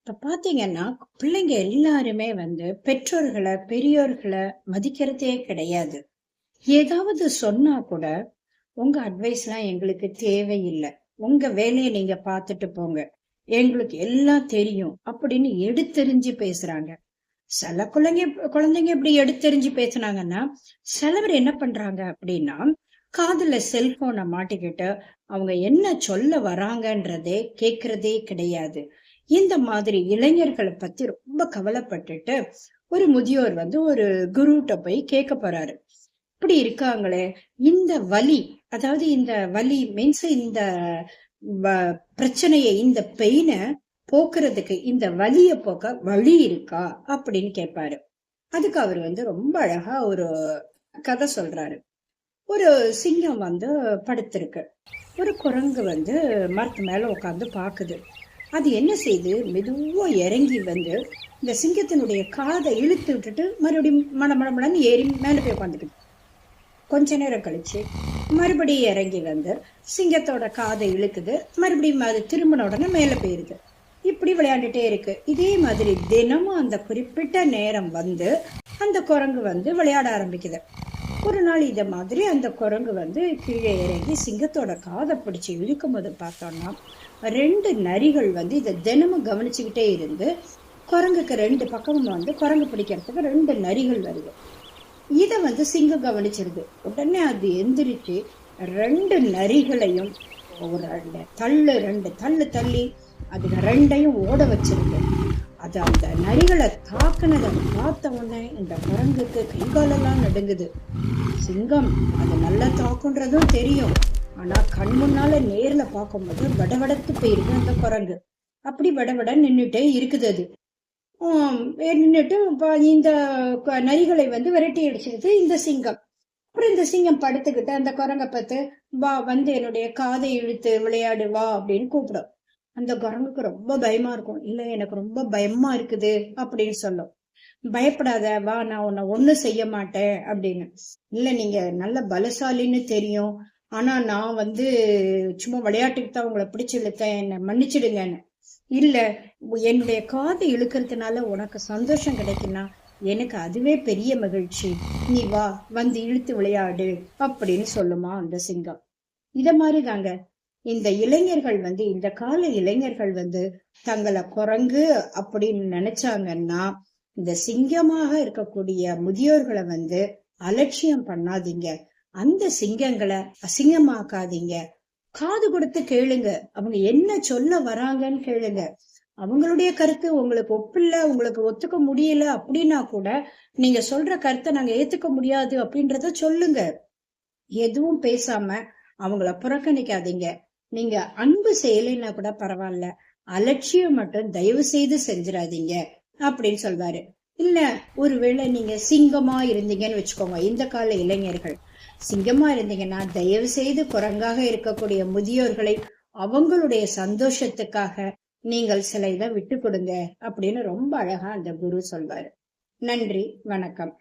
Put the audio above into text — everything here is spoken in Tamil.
இப்ப பாத்தீங்கன்னா, பிள்ளைங்க எல்லாருமே பெற்றோர்கள, பெரியோர்கள மதிக்கிறதே கிடையாது. ஏதாவது சொன்னா கூட, "உங்க அட்வைஸ்லாம் எங்களுக்கு தேவையில்ல. உங்க வேலைய நீங்க பாத்துட்டு போங்க. எங்களுக்கு எல்லாம் தெரியும்." அப்படின்னு எடுத்தெறிஞ்சு பேசுறாங்க. சில குழந்தைங்க இப்படி எடுத்தெறிஞ்சு பேசுனாங்கன்னா, சிலவர் என்ன பண்றாங்க அப்படின்னா, காதுல செல்போன மாட்டிக்கிட்டு, அவங்க என்ன சொல்ல வராங்கன்றதே கேட்கிறதே கிடையாது. இந்த மாதிரி இளைஞர்கள பத்தி ரொம்ப கவலைப்பட்டுட்டு, ஒரு முதியோர் ஒரு குருட்ட போய் கேட்க போறாரு. இப்படி இருக்காங்களே, இந்த வலி, அதாவது இந்த வலி மீன்ஸ் இந்த வ பிரச்சனைய, இந்த பெயின போக்குறதுக்கு, இந்த வலிய போக்க வழி இருக்கா? அப்படின்னு கேட்பாரு. அதுக்கு அவரு ரொம்ப அழகா ஒரு கதை சொல்றாரு. ஒரு சிங்கம் படுத்திருக்கு. ஒரு குரங்கு மரத்து மேல உட்கார்ந்து பாக்குது. அது என்ன செய்யுது? மெதுவா இறங்கி இந்த சிங்கத்தினுடைய காதை இழுத்து விட்டுட்டு மறுபடியும் மடமடன்னு ஏறி மேல போய் உட்காந்துக்குது. கொஞ்ச நேரம் கழிச்சு மறுபடியும் இறங்கி சிங்கத்தோட காதை இழுக்குது. மறுபடியும் அது திரும்பின உடனே மேல போயிருது. இப்படி விளையாண்டுட்டே இருக்கு. இதே மாதிரி தினமும் அந்த குறிப்பிட்ட நேரம் அந்த குரங்கு விளையாட ஆரம்பிக்குது. ஒரு நாள் இத மாதிரி அந்த குரங்கு கீழே இறங்கி சிங்கத்தோட காதை பிடிச்சு இழுக்கும் போது பார்த்தோம்னா, 2 நரிகள் இதை தினமும் கவனிச்சுக்கிட்டே இருந்து, குரங்குக்கு 2 பக்கமும் குரங்கு பிடிக்கிறதுக்கு 2 நரிகள் வருது. இத சிங்கம் கவனிச்சிருது. உடனே அது எந்திரிச்சு 2 நரிகளையும் ஒரு 2 தள்ளு தள்ளி அதுங்க 2யும் ஓட வச்சிருக்கு. அது அந்த நரிகளை தாக்குனதை பார்த்த உடனே இந்த குரங்குக்கு கைகாலெல்லாம் நடுங்குது. சிங்கம் அது நல்லா தாக்குன்றதும் தெரியும். ஆனா கண் முன்னால நேர்ல பார்க்கும்போது வடவடத்து போயிருக்கு அந்த குரங்கு. அப்படி வடவட நின்னுட்டே இருக்குது. அது நின்னுட்டு இந்த நரிகளை விரட்டி அடிச்சிருது இந்த சிங்கம். அப்புறம் இந்த சிங்கம் படுத்துக்கிட்டு அந்த குரங்கை பார்த்து, வா என்னுடைய காதை இழுத்து விளையாடு வா அப்படின்னு கூப்பிடும். அந்த குரங்குக்கு ரொம்ப பயமா இருக்கும். இல்ல எனக்கு ரொம்ப பயமா இருக்குது அப்படின்னு சொல்லும். பயப்படாத, வா நான் உன்னை ஒண்ணும் செய்ய மாட்டேன் அப்படின்னு. இல்ல நீங்க நல்ல பலசாலின்னு தெரியும். ஆனா நான் சும்மா விளையாட்டுக்கு தான் உங்களை பிடிச்சு இழுத்தேன், என்ன மன்னிச்சிடுங்கன்னு. இல்ல என்னுடைய காதை இழுக்கிறதுனால உனக்கு சந்தோஷம் கிடைக்குன்னா எனக்கு அதுவே பெரிய மகிழ்ச்சி. நீ வா இழுத்து விளையாடு அப்படின்னு சொல்லுமா அந்த சிங்கம். இத மாதிரி தாங்க இந்த இளைஞர்கள் இந்த கால இளைஞர்கள் தங்களை குரங்கு அப்படின்னு நினைச்சாங்கன்னா, இந்த சிங்கமாக இருக்கக்கூடிய முதியோர்களை அலட்சியம் பண்ணாதீங்க. அந்த சிங்கங்களை அசிங்கமாக்காதீங்க. காது கொடுத்து கேளுங்க. அவங்க என்ன சொல்ல வராங்கன்னு கேளுங்க. அவங்களுடைய கருத்து உங்களுக்கு ஒப்பில்ல, உங்களுக்கு ஒத்துக்க முடியல அப்படின்னா கூட, நீங்க சொல்ற கருத்தை நாங்க ஏத்துக்க முடியாது அப்படின்றத சொல்லுங்க. எதுவும் பேசாம அவங்கள புறக்கணிக்காதீங்க. நீங்க அன்பு செய்யலைன்னா கூட பரவாயில்ல, அலட்சியம் மட்டும் தயவு செய்து செஞ்சிடாதீங்க அப்படின்னு சொல்வாரு. இல்ல ஒருவேளை நீங்க சிங்கமா இருந்தீங்கன்னு வச்சுக்கோங்க, இந்த கால இளைஞர்கள் சிங்கமா இருந்தீங்கன்னா தயவு செய்து குரங்காக இருக்கக்கூடிய முதியோர்களை அவங்களுடைய சந்தோஷத்துக்காக நீங்கள் சில இதை விட்டு கொடுங்க அப்படின்னு ரொம்ப அழகா அந்த குரு சொல்வாரு. நன்றி, வணக்கம்.